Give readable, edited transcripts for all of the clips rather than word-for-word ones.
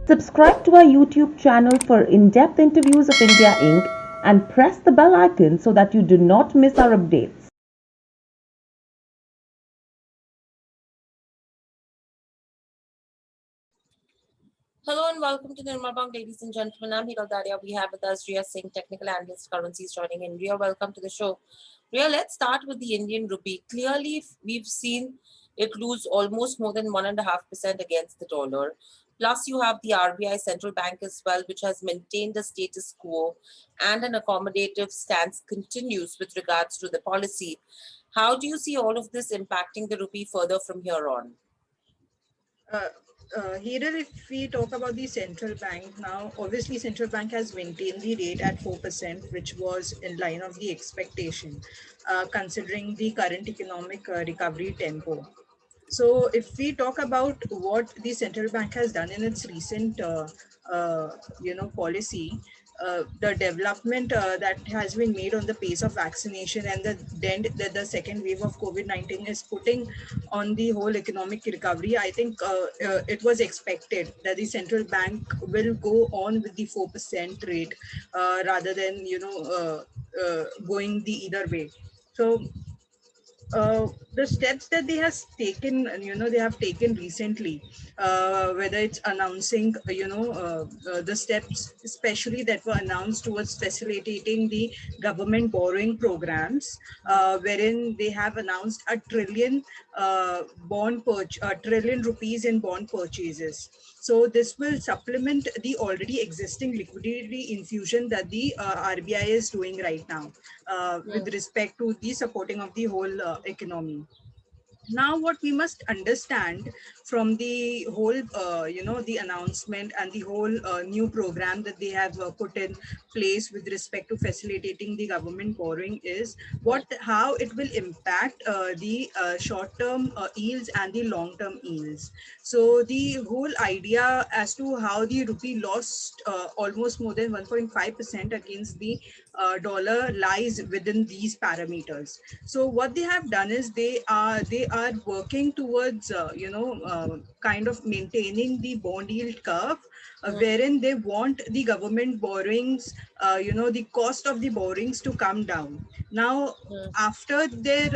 Subscribe to our YouTube channel for in-depth interviews of India Inc. and press the bell icon so that you do not miss our updates. Hello and welcome to Nirmal Bang, ladies and gentlemen. I'm Hiral Daria. We have with us Ria Singh, technical analyst, currencies joining in. Ria, welcome to the show. Ria, let's start with the Indian rupee. Clearly, we've seen it lose almost more than 1.5% against the dollar. Plus, you have the RBI central bank as well, which has maintained a status quo and an accommodative stance continues with regards to the policy. How do you see all of this impacting the rupee further from here on? Uh, Here, if we talk about the central bank now, obviously central bank has maintained the rate at 4%, which was in line of the expectation, considering the current economic recovery tempo. So, if we talk about what the central bank has done in its recent, policy, the development that has been made on the pace of vaccination and the dent that the second wave of COVID-19 is putting on the whole economic recovery, I think it was expected that the central bank will go on with the 4% rate rather than going the either way. So the steps that they has taken, they have taken recently, whether it's announcing, the steps especially that were announced towards facilitating the government borrowing programs, wherein they have announced a trillion rupees in bond purchases. So this will supplement the already existing liquidity infusion that the RBI is doing right now with respect to the supporting of the whole economy. Now what we must understand from the whole the announcement and the whole new program that they have put in place with respect to facilitating the government borrowing is what how it will impact the short term yields and the long term yields. So the whole idea as to how the rupee lost almost more than 1.5% against the dollar lies within these parameters. So what they have done is they are working towards kind of maintaining the bond yield curve, wherein they want the government borrowings, the cost of the borrowings to come down. Now after their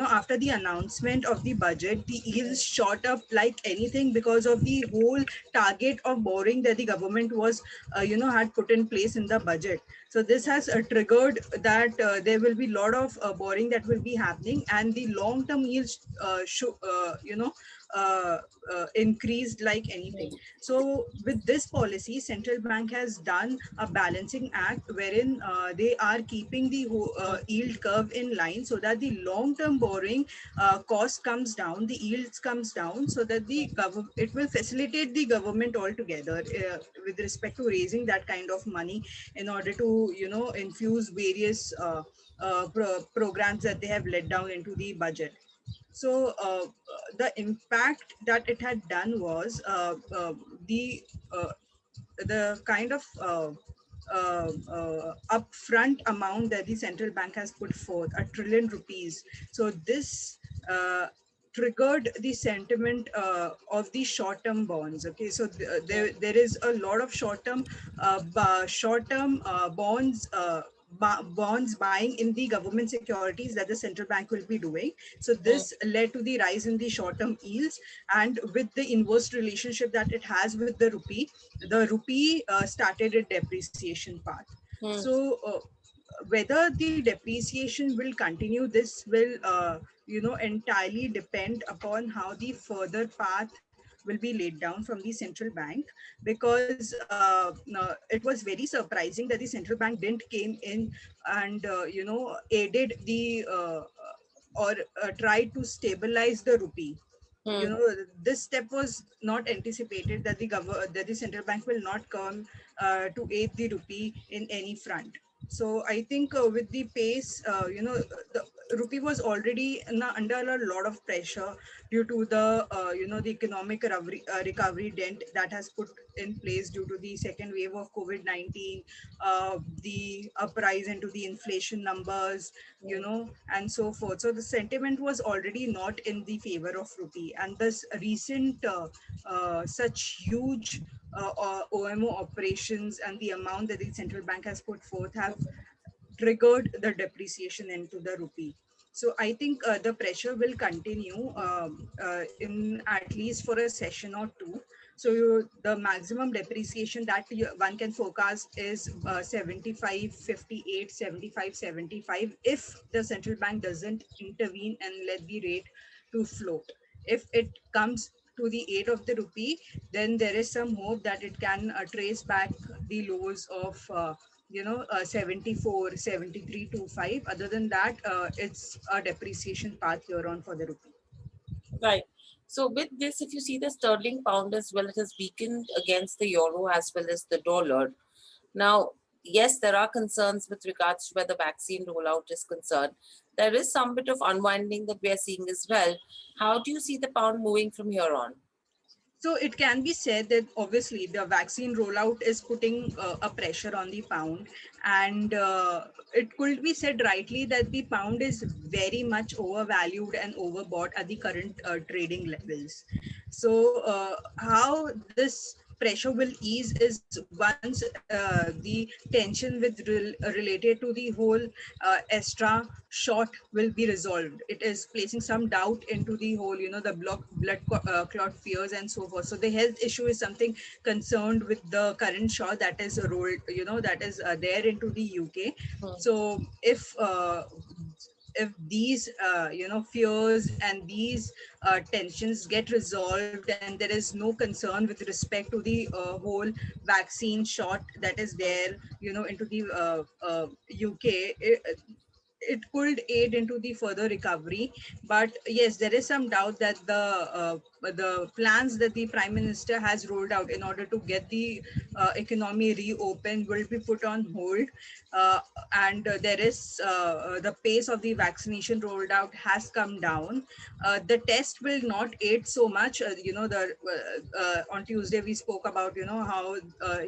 after the announcement of the budget, the yields shot up like anything because of the whole target of borrowing that the government was had put in place in the budget. So this has triggered that there will be a lot of borrowing that will be happening, and the long term yields should increased like anything. So with this policy, central bank has done a balancing act wherein they are keeping the yield curve in line so that the long term borrowing cost comes down, the yields comes down, so that the government, it will facilitate the government altogether with respect to raising that kind of money in order to infuse various programs that they have let down into the budget. So the impact that it had done was the uh, the kind of upfront amount that the central bank has put forth, a trillion rupees. So this triggered the sentiment of the short-term bonds. Okay, so there is a lot of short-term bonds. Bonds buying in the government securities that the central bank will be doing. So this led to the rise in the short-term yields, and with the inverse relationship that it has with the rupee started a depreciation path. So whether the depreciation will continue, this will entirely depend upon how the further path will be laid down from the central bank, because no, it was very surprising that the central bank didn't came in and aided the or tried to stabilize the rupee. This step was not anticipated, that that the central bank will not come to aid the rupee in any front. So I think with the pace, the rupee was already under a lot of pressure due to the the economic recovery dent that has put in place due to the second wave of COVID-19, the uprise into the inflation numbers, and so forth. So the sentiment was already not in the favor of rupee, and this recent such huge OMO operations and the amount that the central bank has put forth have triggered the depreciation into the rupee. So I think the pressure will continue in at least for a session or two. So the maximum depreciation that one can forecast is 75.58, 75.75 if the central bank doesn't intervene and let the rate to float. If it comes to the aid of the rupee, then there is some hope that it can trace back the lows of 74, 73.25. Other than that, it's a depreciation path here on for the rupee. Right. So with this, if you see the sterling pound as well, it has weakened against the euro as well as the dollar. Now, yes, there are concerns with regards to where the vaccine rollout is concerned. There is some bit of unwinding that we are seeing as well. How do you see the pound moving from here on? So it can be said that obviously the vaccine rollout is putting a pressure on the pound, and it could be said rightly that the pound is very much overvalued and overbought at the current trading levels. So how this pressure will ease is once the tension related to the whole extra short will be resolved. It is placing some doubt into the whole, the clot fears and so forth. So the health issue is something concerned with the current shot that is rolled, that is there into the UK. So if these fears and these tensions get resolved and there is no concern with respect to the whole vaccine shot that is there into the UK, it could aid into the further recovery. But yes, there is some doubt that the plans that the prime minister has rolled out in order to get the economy reopened will be put on hold. uh, and there is the pace of the vaccination rolled out has come down. The test will not aid so much. On Tuesday we spoke about how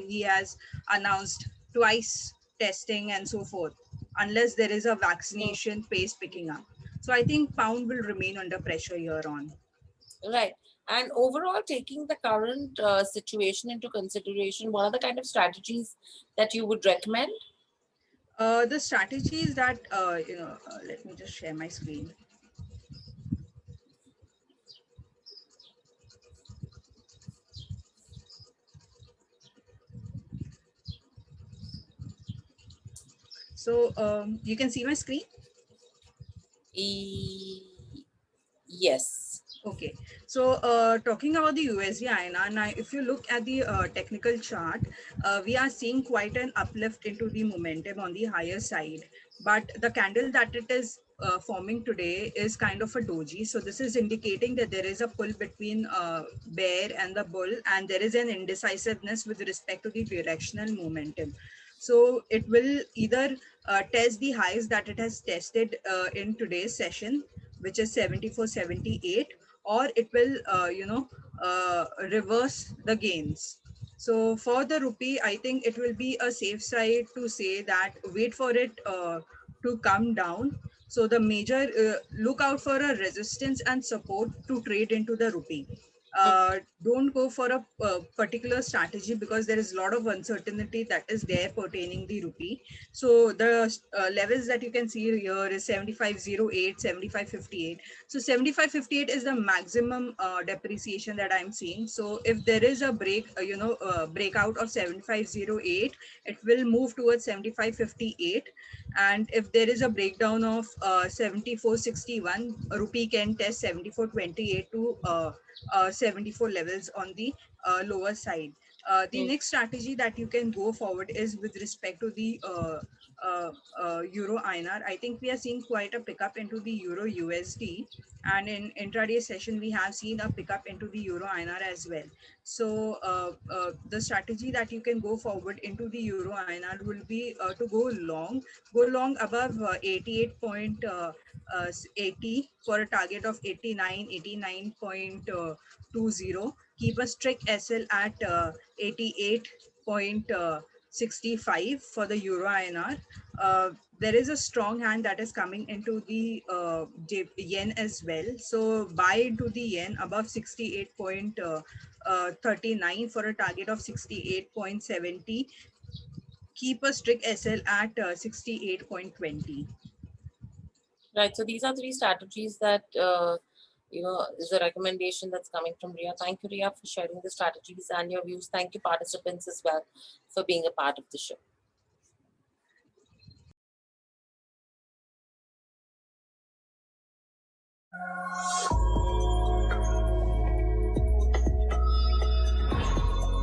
he has announced twice testing and so forth, unless there is a vaccination pace picking up. So I think pound will remain under pressure here on. Right. And overall, taking the current situation into consideration, what are the kind of strategies that you would recommend? The strategies that let me just share my screen. So you can see my screen. Yes. Okay, so talking about the USD INR, now if you look at the technical chart, we are seeing quite an uplift into the momentum on the higher side. But the candle that it is forming today is kind of a doji. So this is indicating that there is a pull between bear and the bull, and there is an indecisiveness with respect to the directional momentum. So it will either test the highs that it has tested in today's session, which is 74.78, or it will reverse the gains. So for the rupee, I think it will be a safe side to say that wait for it to come down. So the major look out for a resistance and support to trade into the rupee. Don't go for a particular strategy because there is a lot of uncertainty that is there pertaining the rupee. So the levels that you can see here is 75.08, 75.58. So 75.58 is the maximum depreciation that I'm seeing. So if there is a breakout of 75.08, it will move towards 75.58. And if there is a breakdown of 74.61, rupee can test 74.28 to 74 levels on the lower side. The next strategy that you can go forward is with respect to the Euro INR. I think we are seeing quite a pickup into the Euro USD, and in intraday session we have seen a pickup into the Euro INR as well. So the strategy that you can go forward into the Euro INR will be to go long above 88.80 for a target of 89, 89.20. Keep a strict SL at 88.60 65 for the Euro INR. There is a strong hand that is coming into the yen as well. So buy into the yen above 68.39 for a target of 68.70. Keep a strict SL at 68.20. Right. So these are three strategies that is a recommendation that's coming from Ria. Thank you, Ria, for sharing the strategies and your views. Thank you, participants, as well, for being a part of the show.